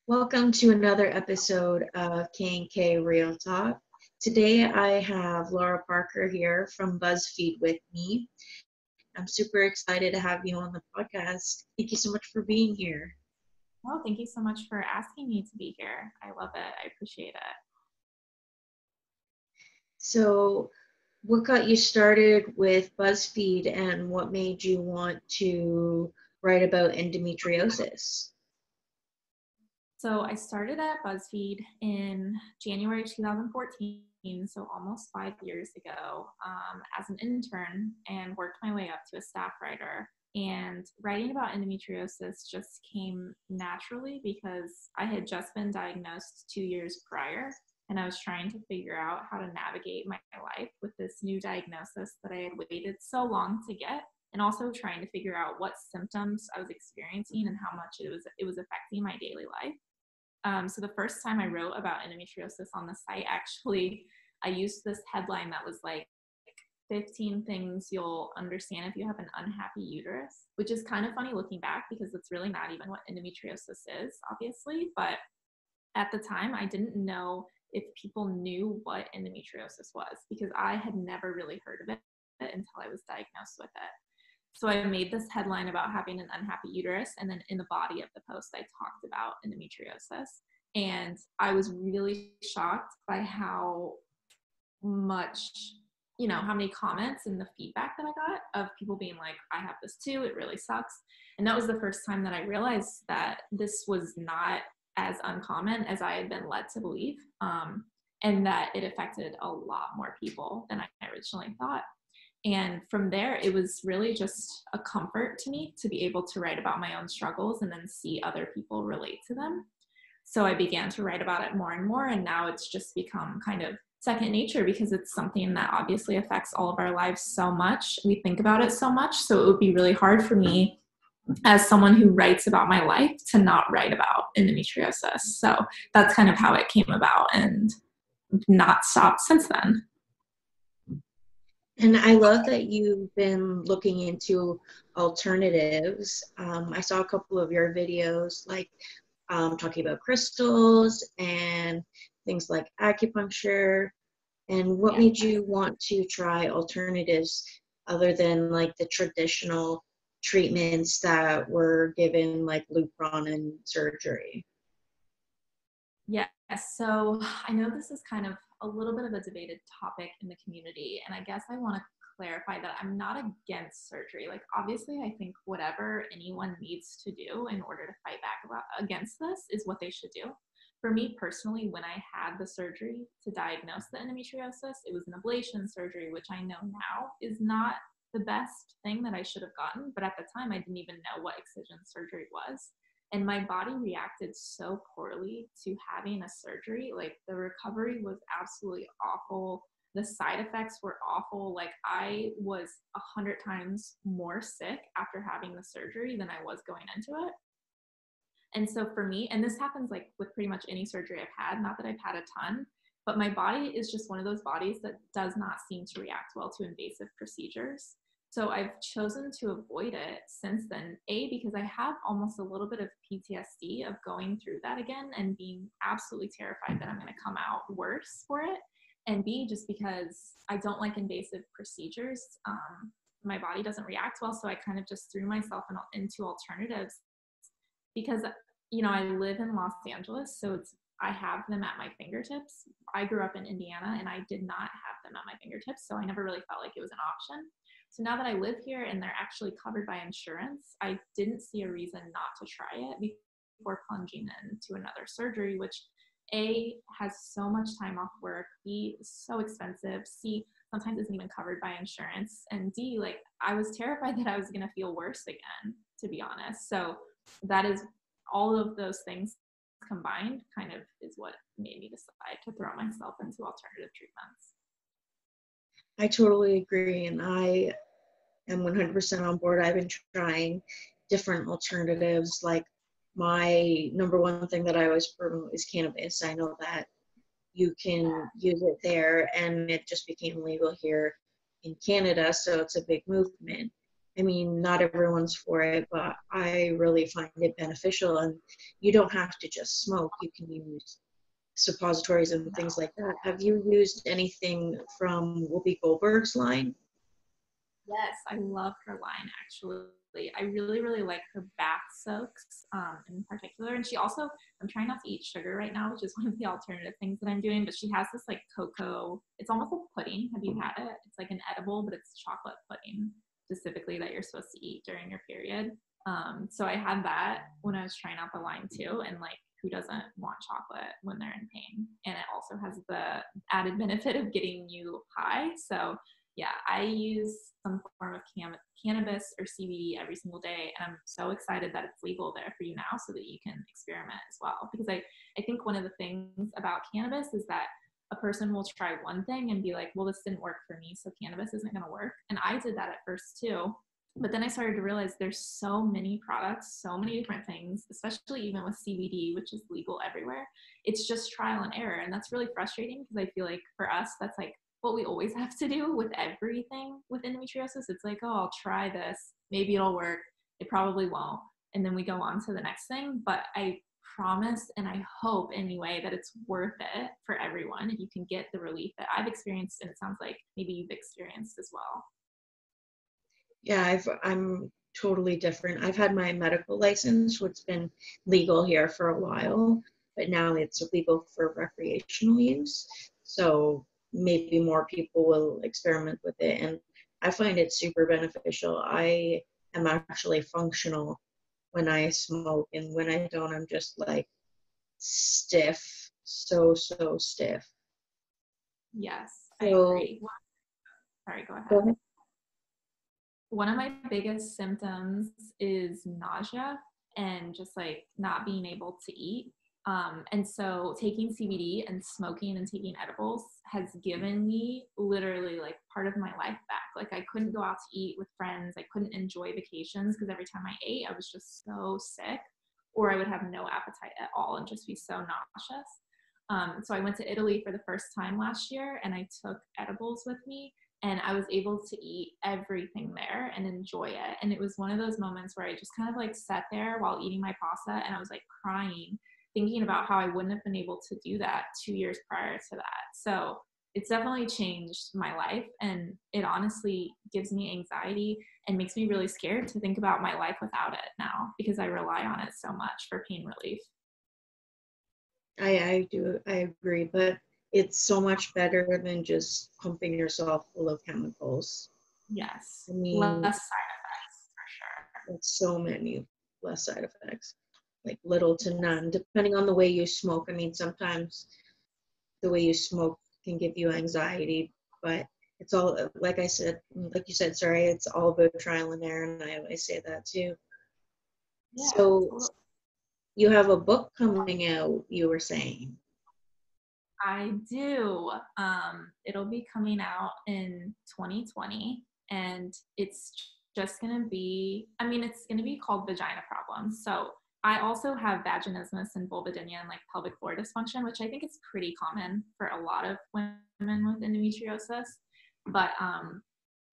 Welcome to another episode of K&K Real Talk. Today I have Lara Parker here from BuzzFeed with me. I'm super excited to have you on the podcast. Thank you so much for being here. Well, thank you so much for asking me to be here. I love it. I appreciate it. So, what got you started with BuzzFeed and what made you want to write about endometriosis? So I started at BuzzFeed in January 2014, so almost 5 years ago, as an intern and worked my way up to a staff writer. And writing about endometriosis just came naturally because I had just been diagnosed 2 years prior, and I was trying to figure out how to navigate my life with this new diagnosis that I had waited so long to get, and also trying to figure out what symptoms I was experiencing and how much it was affecting my daily life. So the first time I wrote about endometriosis on the site, actually, I used this headline that was like 15 things you'll understand if you have an unhappy uterus, which is kind of funny looking back because it's really not even what endometriosis is, obviously. But at the time, I didn't know if people knew what endometriosis was because I had never really heard of it until I was diagnosed with it. So I made this headline about having an unhappy uterus, and then in the body of the post, I talked about endometriosis. And I was really shocked by how much, how many comments and the feedback that I got of people being like, I have this too, it really sucks. And that was the first time that I realized that this was not as uncommon as I had been led to believe, and that it affected a lot more people than I originally thought. And from there, it was really just a comfort to me to be able to write about my own struggles and then see other people relate to them. So I began to write about it more and more, and now it's just become kind of second nature because it's something that obviously affects all of our lives so much. We think about it so much, so it would be really hard for me as someone who writes about my life to not write about endometriosis. So that's kind of how it came about and not stopped since then. And I love that you've been looking into alternatives. I saw a couple of your videos, like talking about crystals and things like acupuncture. And what Yeah. made you want to try alternatives other than like the traditional treatments that were given, like Lupron and surgery? Yes. So I know this is kind of a little bit of a debated topic in the community. And I guess I want to clarify that I'm not against surgery. Like, obviously, I think whatever anyone needs to do in order to fight back against this is what they should do. For me personally, when I had the surgery to diagnose the endometriosis, it was an ablation surgery, which I know now is not the best thing that I should have gotten. But at the time, I didn't even know what excision surgery was. And my body reacted so poorly to having a surgery. Like, the recovery was absolutely awful. The side effects were awful. Like, I was 100 times more sick after having the surgery than I was going into it. And so for me, and this happens like with pretty much any surgery I've had, not that I've had a ton, but my body is just one of those bodies that does not seem to react well to invasive procedures. So I've chosen to avoid it since then, A, because I have almost a little bit of PTSD of going through that again and being absolutely terrified that I'm going to come out worse for it. And B, just because I don't like invasive procedures. My body doesn't react well. So I kind of just threw myself into alternatives because, I live in Los Angeles. So I have them at my fingertips. I grew up in Indiana and I did not have them at my fingertips. So I never really felt like it was an option. So now that I live here and they're actually covered by insurance, I didn't see a reason not to try it before plunging into another surgery, which A, has so much time off work, B, is so expensive, C, sometimes isn't even covered by insurance, and D, like, I was terrified that I was going to feel worse again, to be honest. So that is all of those things combined kind of is what made me decide to throw myself into alternative treatments. I totally agree, and I am 100% on board. I've been trying different alternatives. Like, my number one thing that I always promote is cannabis. I know that you can use it there, and it just became legal here in Canada, so it's a big movement. I mean, not everyone's for it, but I really find it beneficial. And you don't have to just smoke. You can use suppositories and things like that. Have you used anything from Whoopi Goldberg's line? Yes, I love her line actually. I really, really like her bath soaks in particular. And she also, I'm trying not to eat sugar right now, which is one of the alternative things that I'm doing, but she has this like cocoa, it's almost like pudding. Have you had it? It's like an edible, but it's chocolate pudding specifically that you're supposed to eat during your period. So I had that when I was trying out the line too. And like, who doesn't want chocolate when they're in pain? And it also has the added benefit of getting you high. So yeah, I use some form of cannabis or CBD every single day. And I'm so excited that it's legal there for you now so that you can experiment as well. Because I think one of the things about cannabis is that a person will try one thing and be like, well, this didn't work for me, so cannabis isn't going to work. And I did that at first too. But then I started to realize there's so many products, so many different things, especially even with CBD, which is legal everywhere. It's just trial and error. And that's really frustrating because I feel like for us, that's like what we always have to do with everything with endometriosis. It's like, oh, I'll try this. Maybe it'll work. It probably won't. And then we go on to the next thing. But I promise and I hope anyway that it's worth it for everyone if you can get the relief that I've experienced, and it sounds like maybe you've experienced as well. Yeah, I'm totally different. I've had my medical license, which has been legal here for a while, but now it's legal for recreational use. So maybe more people will experiment with it. And I find it super beneficial. I am actually functional when I smoke, and when I don't, I'm just like stiff, so stiff. Yes, I So, agree. Sorry, go go ahead. ahead. One of my biggest symptoms is nausea and just like not being able to eat. And so taking CBD and smoking and taking edibles has given me literally like part of my life back. Like I couldn't go out to eat with friends. I couldn't enjoy vacations because every time I ate, I was just so sick, or I would have no appetite at all and just be so nauseous. So I went to Italy for the first time last year and I took edibles with me, and I was able to eat everything there and enjoy it. And it was one of those moments where I just kind of like sat there while eating my pasta and I was like crying, thinking about how I wouldn't have been able to do that 2 years prior to that. So it's definitely changed my life, and it honestly gives me anxiety and makes me really scared to think about my life without it now because I rely on it so much for pain relief. I agree, but it's so much better than just pumping yourself full of chemicals. Yes, I less mean, side effects for sure. it's so many less side effects, like little to none, depending on the way you smoke. I mean, sometimes the way you smoke can give you anxiety, but it's all, like I said, like you said, sorry, it's all about trial and error, and I always say that too. Yeah, So totally. you have a book coming out, you were saying. I do. It'll be coming out in 2020, and it's just going to be, I mean, it's going to be called Vagina Problems. So I also have vaginismus and vulvodynia and like pelvic floor dysfunction, which I think is pretty common for a lot of women with endometriosis. But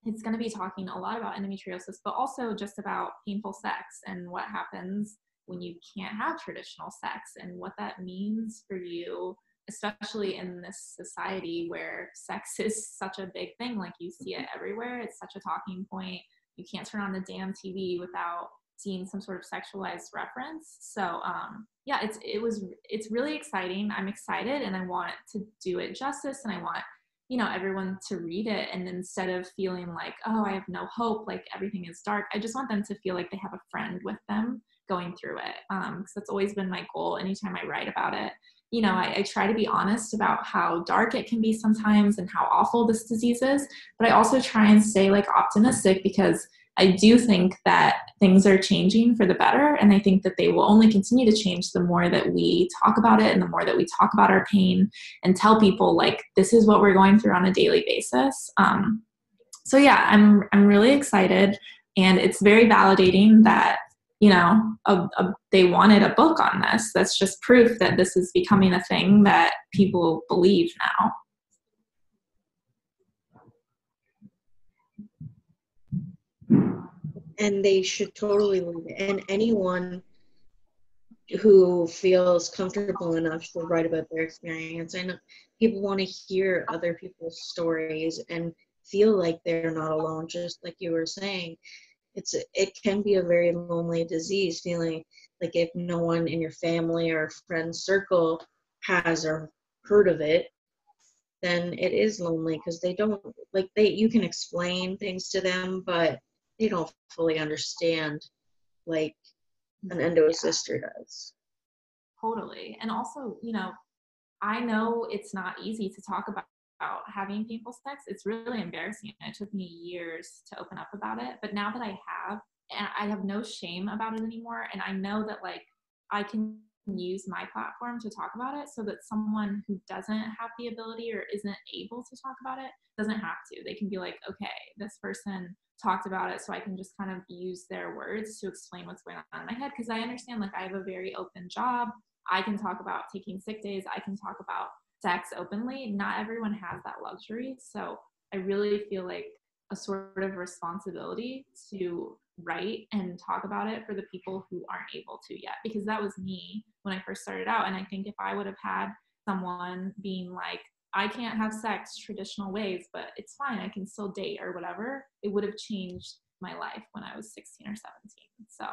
it's going to be talking a lot about endometriosis, but also just about painful sex and what happens when you can't have traditional sex and what that means for you, especially in this society where sex is such a big thing. Like you see it everywhere. It's such a talking point. You can't turn on the damn TV without seeing some sort of sexualized reference. So yeah, it's really exciting. I'm excited and I want to do it justice, and I want everyone to read it, and instead of feeling like, oh, I have no hope, like everything is dark, I just want them to feel like they have a friend with them going through it, because that's always been my goal anytime I write about it. I try to be honest about how dark it can be sometimes and how awful this disease is, but I also try and stay like optimistic because I do think that things are changing for the better, and I think that they will only continue to change the more that we talk about it and the more that we talk about our pain and tell people like this is what we're going through on a daily basis. So yeah, I'm really excited, and it's very validating that they wanted a book on this. That's just proof that this is becoming a thing that people believe now. and they should totally leave it. And anyone who feels comfortable enough to write about their experience. I know people want to hear other people's stories and feel like they're not alone, just like you were saying. It can be a very lonely disease, feeling like if no one in your family or friend circle has or heard of it, then it is lonely, because they don't, like, you can explain things to them, but they don't fully understand like an endo Yeah, sister does. totally. And also, I know it's not easy to talk about having painful sex. It's really embarrassing. It took me years to open up about it. But now that I have, and I have no shame about it anymore. And I know that like I can use my platform to talk about it so that someone who doesn't have the ability or isn't able to talk about it doesn't have to. They can be like, okay, this person talked about it, so I can just kind of use their words to explain what's going on in my head. Because I understand, like, I have a very open job. I can talk about taking sick days. I can talk about sex openly. Not everyone has that luxury. So I really feel like a sort of responsibility to write and talk about it for the people who aren't able to yet, because that was me when I first started out. And I think if I would have had someone being like, I can't have sex traditional ways, but it's fine, I can still date or whatever, it would have changed my life when I was 16 or 17. So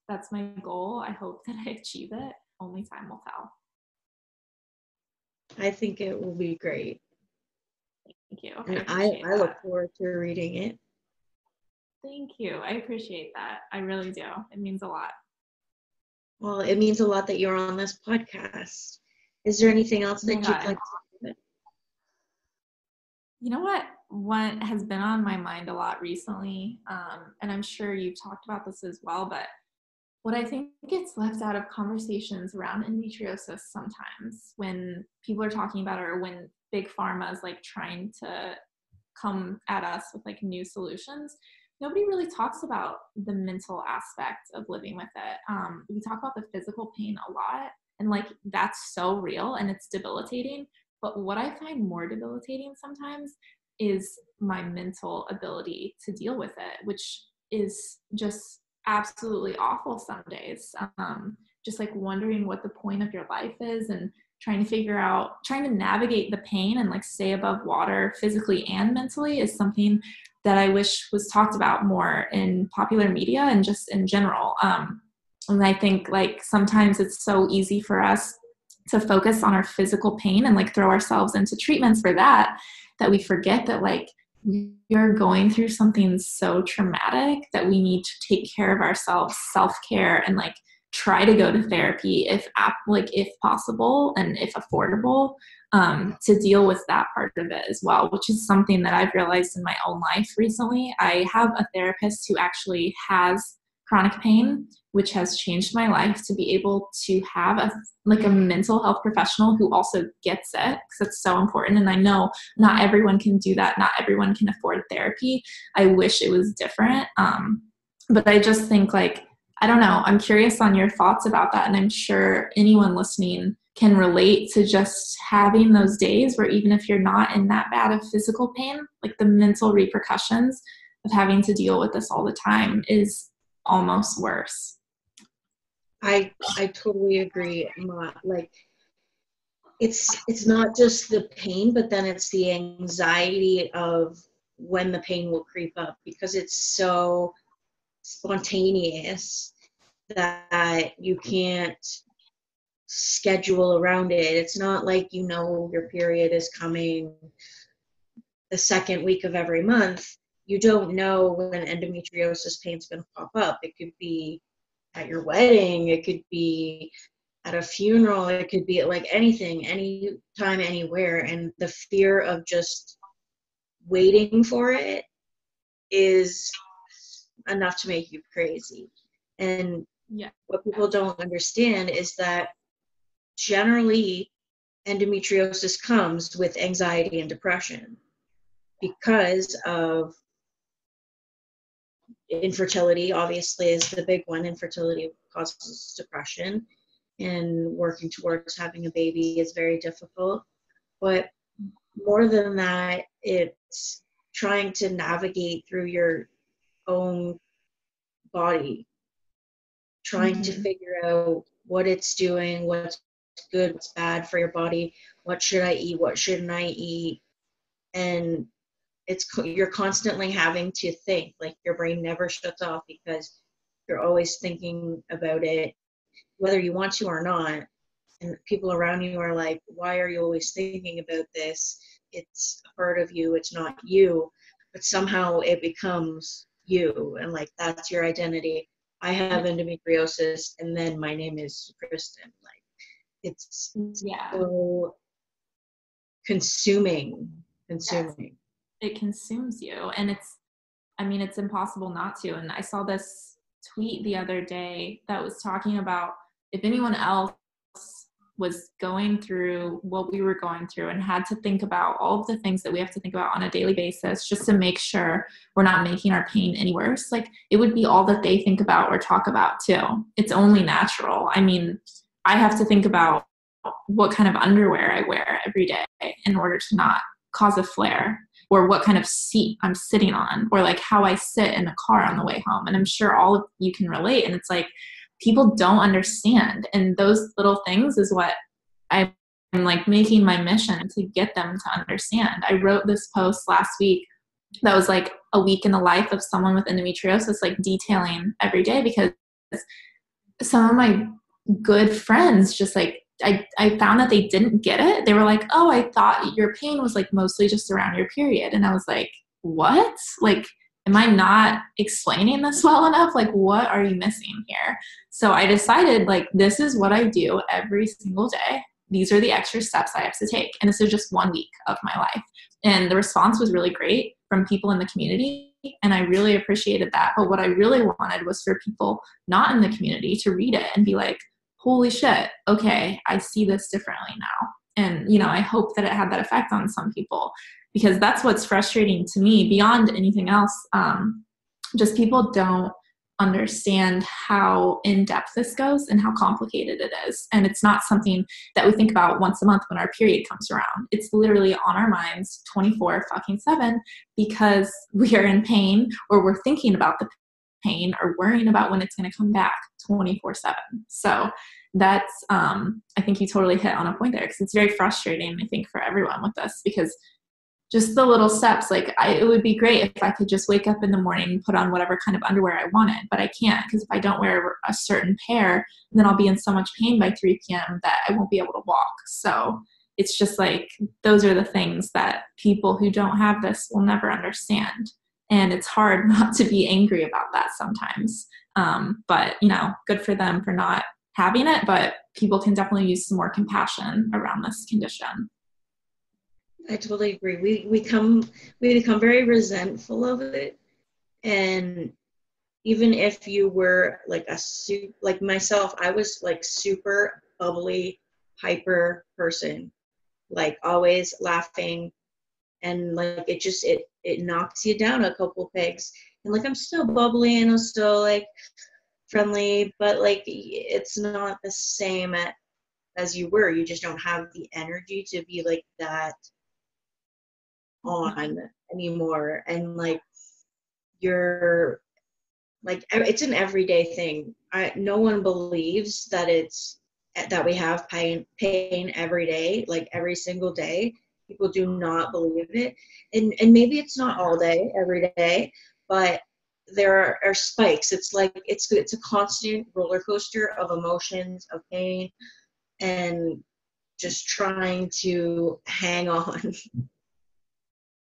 that's my goal. I hope that I achieve it. Only time will tell. I think it will be great. Thank you. I And appreciate I that. look forward to reading it. Thank you. I appreciate that. I really do. It means a lot. Well, it means a lot that you're on this podcast. Is there anything else Oh my that you'd God. like to say? You know what has been on my mind a lot recently, and I'm sure you've talked about this as well, but what I think gets left out of conversations around endometriosis sometimes when people are talking about it, or when big pharma is like trying to come at us with like new solutions, nobody really talks about the mental aspect of living with it. We talk about the physical pain a lot, and like that's so real and it's debilitating. But what I find more debilitating sometimes is my mental ability to deal with it, which is just absolutely awful some days. Just like wondering what the point of your life is, and trying to navigate the pain and like stay above water physically and mentally is something that I wish was talked about more in popular media and just in general. And I think like sometimes it's so easy for us to focus on our physical pain and like throw ourselves into treatments for that, that we forget that like you're going through something so traumatic that we need to take care of ourselves, self-care, and like try to go to therapy if possible and if affordable, to deal with that part of it as well, which is something that I've realized in my own life recently. I have a therapist who actually has chronic pain, which has changed my life, to be able to have a mental health professional who also gets it, because it's so important. And I know not everyone can do that. Not everyone can afford therapy. I wish it was different. But I just think like, I don't know, I'm curious on your thoughts about that. And I'm sure anyone listening can relate to just having those days where even if you're not in that bad of physical pain, like the mental repercussions of having to deal with this all the time is almost worse. I totally agree. Like, it's not just the pain, but then it's the anxiety of when the pain will creep up, because it's so spontaneous that you can't schedule around it. It's not like your period is coming the second week of every month. You don't know when endometriosis pain's going to pop up. It could be at your wedding, it could be at a funeral, it could be like anything, anytime, anywhere. And the fear of just waiting for it is enough to make you crazy. And Yeah. what people don't understand is that generally endometriosis comes with anxiety and depression because of infertility. Obviously is the big one. Infertility causes depression, and working towards having a baby is very difficult. But more than that, it's trying to navigate through your own body, trying to figure out what it's doing, what's good, what's bad for your body, what should I eat, what shouldn't I eat. And you're constantly having to think, like your brain never shuts off because you're always thinking about it, whether you want to or not. And people around you are like, why are you always thinking about this? It's a part of you, it's not you. But somehow it becomes you, and like that's your identity. I have endometriosis, and then my name is Kristen. Like it's so consuming. Yes, it consumes you, and it's impossible not to. And I saw this tweet the other day that was talking about if anyone else was going through what we were going through and had to think about all of the things that we have to think about on a daily basis just to make sure we're not making our pain any worse, like it would be all that they think about or talk about too. It's only natural. I mean, I have to think about what kind of underwear I wear every day in order to not cause a flare, or what kind of seat I'm sitting on, or like how I sit in the car on the way home. And I'm sure all of you can relate. And it's like, people don't understand. And those little things is what I'm like making my mission to get them to understand. I wrote this post last week that was like a week in the life of someone with endometriosis, like detailing every day, because some of my good friends just like, I found that they didn't get it. They were like, oh, I thought your pain was like mostly just around your period. And I was like, what? Like, am I not explaining this well enough? Like, what are you missing here? So I decided, like, this is what I do every single day. These are the extra steps I have to take. And this is just 1 week of my life. And the response was really great from people in the community. And I really appreciated that. But what I really wanted was for people not in the community to read it and be like, holy shit, okay, I see this differently now. And, you know, I hope that it had that effect on some people, because that's what's frustrating to me beyond anything else. Just people don't understand how in-depth this goes and how complicated it is. And it's not something that we think about once a month when our period comes around. It's literally on our minds 24/7 because we are in pain, or we're thinking about the pain, or worrying about when it's going to come back 24/7. So that's, I think you totally hit on a point there, because it's very frustrating, I think, for everyone with this, because just the little steps, like it would be great if I could just wake up in the morning and put on whatever kind of underwear I wanted, but I can't, because if I don't wear a certain pair, then I'll be in so much pain by 3 p.m. that I won't be able to walk. So it's just like, those are the things that people who don't have this will never understand. And it's hard not to be angry about that sometimes. But, you know, good for them for not having it, but people can definitely use some more compassion around this condition. I totally agree. We become very resentful of it. And even if you were like like myself, I was like super bubbly, hyper person, like always laughing, and like it knocks you down a couple pegs. And like I'm still bubbly and I'm still like friendly, but like it's not the same as you were. You just don't have the energy to be like that on anymore. And like you're like, it's an everyday thing. No one believes that we have pain every day, like every single day. People do not believe it. And maybe it's not all day, every day, but there are spikes. It's like, it's a constant roller coaster of emotions, of pain, and just trying to hang on.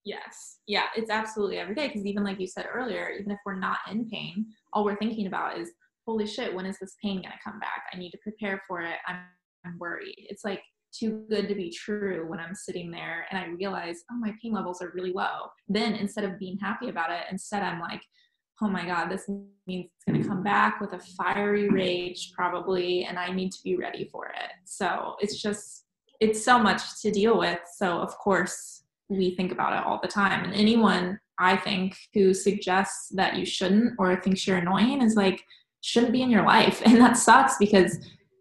Yes. Yeah, it's absolutely every day, because even like you said earlier, even if we're not in pain, all we're thinking about is, holy shit, when is this pain going to come back? I need to prepare for it. I'm worried. It's like too good to be true when I'm sitting there and I realize, oh, my pain levels are really low. Then instead of being happy about it, instead I'm like, oh my God, this means it's going to come back with a fiery rage probably, and I need to be ready for it. So it's so much to deal with. So of course, we think about it all the time. And anyone, I think, who suggests that you shouldn't, or thinks you're annoying, is like, shouldn't be in your life. And that sucks, because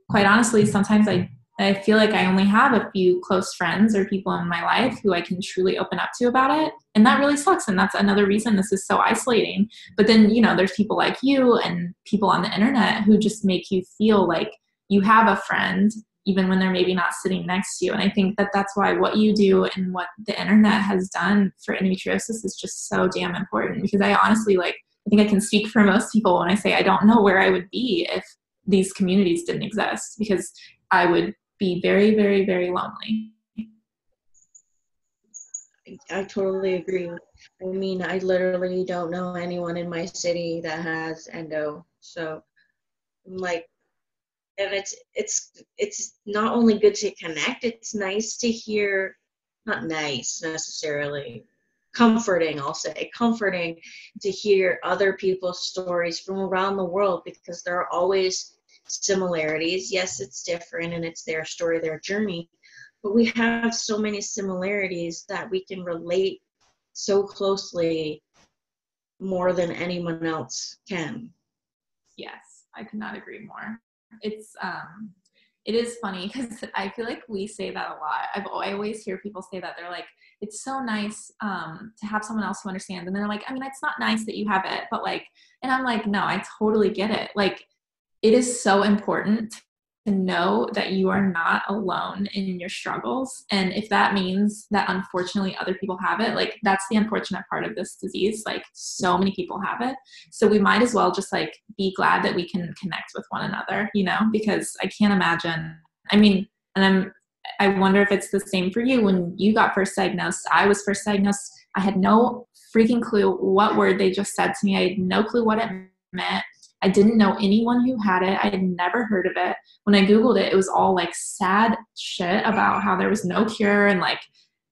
quite honestly, sometimes I I feel like I only have a few close friends or people in my life who I can truly open up to about it. And that really sucks. And that's another reason this is so isolating. But then, you know, there's people like you and people on the internet who just make you feel like you have a friend, even when they're maybe not sitting next to you. And I think that that's why what you do and what the internet has done for endometriosis is just so damn important. Because I honestly, like, I think I can speak for most people when I say I don't know where I would be if these communities didn't exist, because I would be very, very, very lonely. I totally agree. I mean, I literally don't know anyone in my city that has endo. So I'm like, and it's not only good to connect, it's nice to hear, not nice necessarily, comforting, I'll say, comforting to hear other people's stories from around the world, because there are always similarities. Yes, it's different and it's their story, their journey, but we have so many similarities that we can relate so closely, more than anyone else can. Yes, I could not agree more. It's it is funny because I feel like we say that a lot. I always hear people say that. They're like, it's so nice to have someone else who understands. And they're like, I mean, it's not nice that you have it, but like, and I'm like, no, I totally get it. Like, it is so important to know that you are not alone in your struggles. And if that means that unfortunately other people have it, like, that's the unfortunate part of this disease. Like, so many people have it. So we might as well just like be glad that we can connect with one another, you know, because I can't imagine. I mean, I wonder if it's the same for you. When you got first diagnosed, I was first diagnosed, I had no freaking clue what word they just said to me. I had no clue what it meant. I didn't know anyone who had it. I had never heard of it. When I Googled it, it was all like sad shit about how there was no cure and like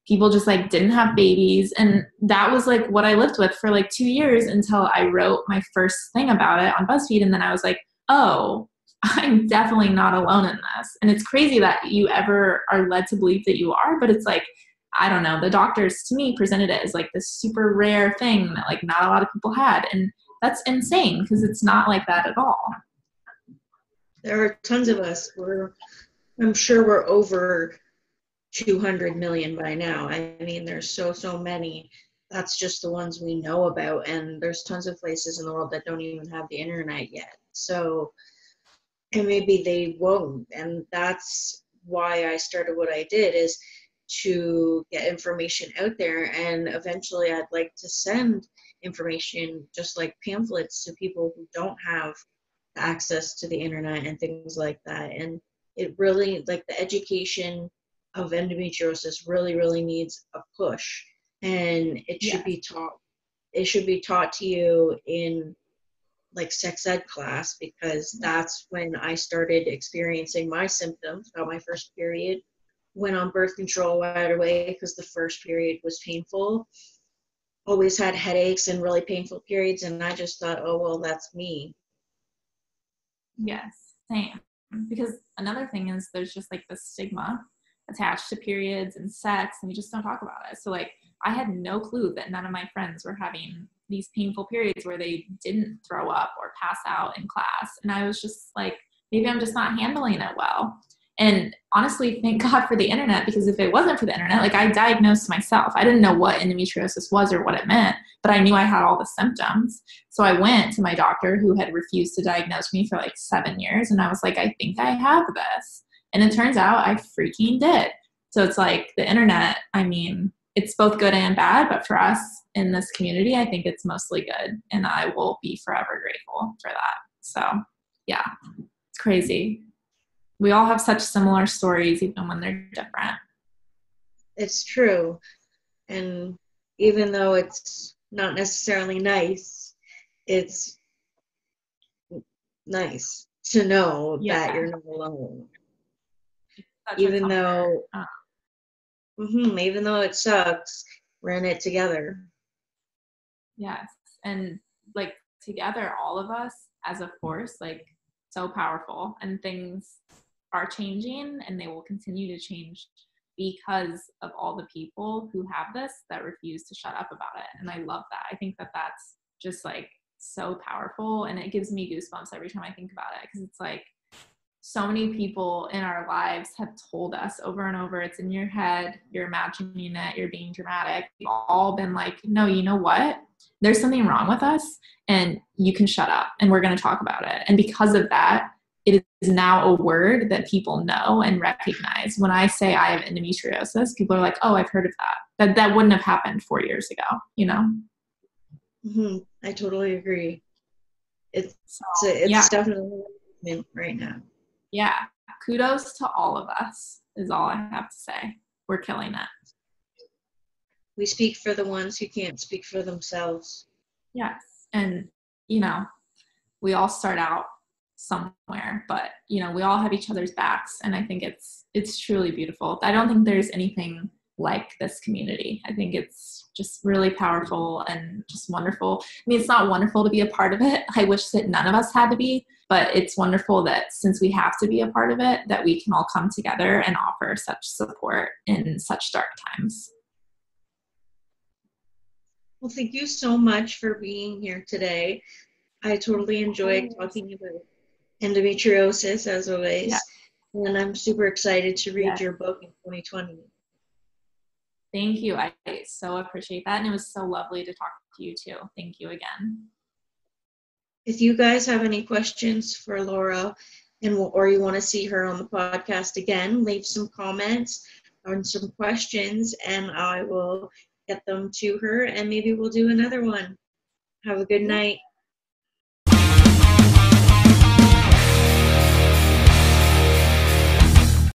people just like didn't have babies. And that was like what I lived with for like 2 years until I wrote my first thing about it on BuzzFeed. And then I was like, oh, I'm definitely not alone in this. And it's crazy that you ever are led to believe that you are, but it's like, I don't know, the doctors to me presented it as like this super rare thing that like not a lot of people had. And that's insane because it's not like that at all. There are tons of us. I'm sure we're over 200 million by now. I mean, there's so many. That's just the ones we know about, and there's tons of places in the world that don't even have the internet yet. So, and maybe they won't, and that's why I started what I did, is to get information out there, and eventually I'd like to send information just like pamphlets to people who don't have access to the internet and things like that. And it really, like, the education of endometriosis really needs a push, and it should be taught to you in like sex ed class, because that's when I started experiencing my symptoms. Got my first period, went on birth control right away because the first period was painful. Always had headaches and really painful periods, and I just thought, oh well, that's me. Yes, same. Because another thing is there's just like the stigma attached to periods and sex, and we just don't talk about it. So like I had no clue that none of my friends were having these painful periods where they didn't throw up or pass out in class. And I was just like, maybe I'm just not handling it well. And honestly, thank God for the internet, because if it wasn't for the internet, like I diagnosed myself. I didn't know what endometriosis was or what it meant, but I knew I had all the symptoms. So I went to my doctor who had refused to diagnose me for like 7 years. And I was like, I think I have this. And it turns out I freaking did. So it's like the internet, I mean, it's both good and bad, but for us in this community, I think it's mostly good. And I will be forever grateful for that. So yeah, it's crazy. We all have such similar stories, even when they're different. It's true. And even though it's not necessarily nice, it's nice to know that Yeah, you're not alone. such a Even comfort. though, even though it sucks, we're in it together. Yes. And like together, all of us as a force, like so powerful, and things are changing and they will continue to change because of all the people who have this that refuse to shut up about it. And I love that. I think that that's just like so powerful, and it gives me goosebumps every time I think about it, because it's like so many people in our lives have told us over and over, it's in your head, you're imagining it, you're being dramatic. We've all been like, no, you know what? There's something wrong with us and you can shut up and we're going to talk about it. And because of that, it is now a word that people know and recognize. When I say I have endometriosis, people are like, oh, I've heard of that. That wouldn't have happened 4 years ago, you know? Mm-hmm. I totally agree. It's Yeah. definitely right now. Yeah. Kudos to all of us is all I have to say. We're killing it. We speak for the ones who can't speak for themselves. Yes. And, you know, we all start out somewhere, but, you know, we all have each other's backs. And I think it's truly beautiful. I don't think there's anything like this community. I think it's just really powerful and just wonderful. I mean, it's not wonderful to be a part of it. I wish that none of us had to be, but it's wonderful that since we have to be a part of it, that we can all come together and offer such support in such dark times. Well, thank you so much for being here today. I totally enjoyed talking about endometriosis as always. Yeah. And I'm super excited to read your book in 2020. Thank you. I so appreciate that. And it was so lovely to talk to you too. Thank you again. If you guys have any questions for Laura or you want to see her on the podcast again, leave some comments on some questions and I will get them to her and maybe we'll do another one. Have a good night.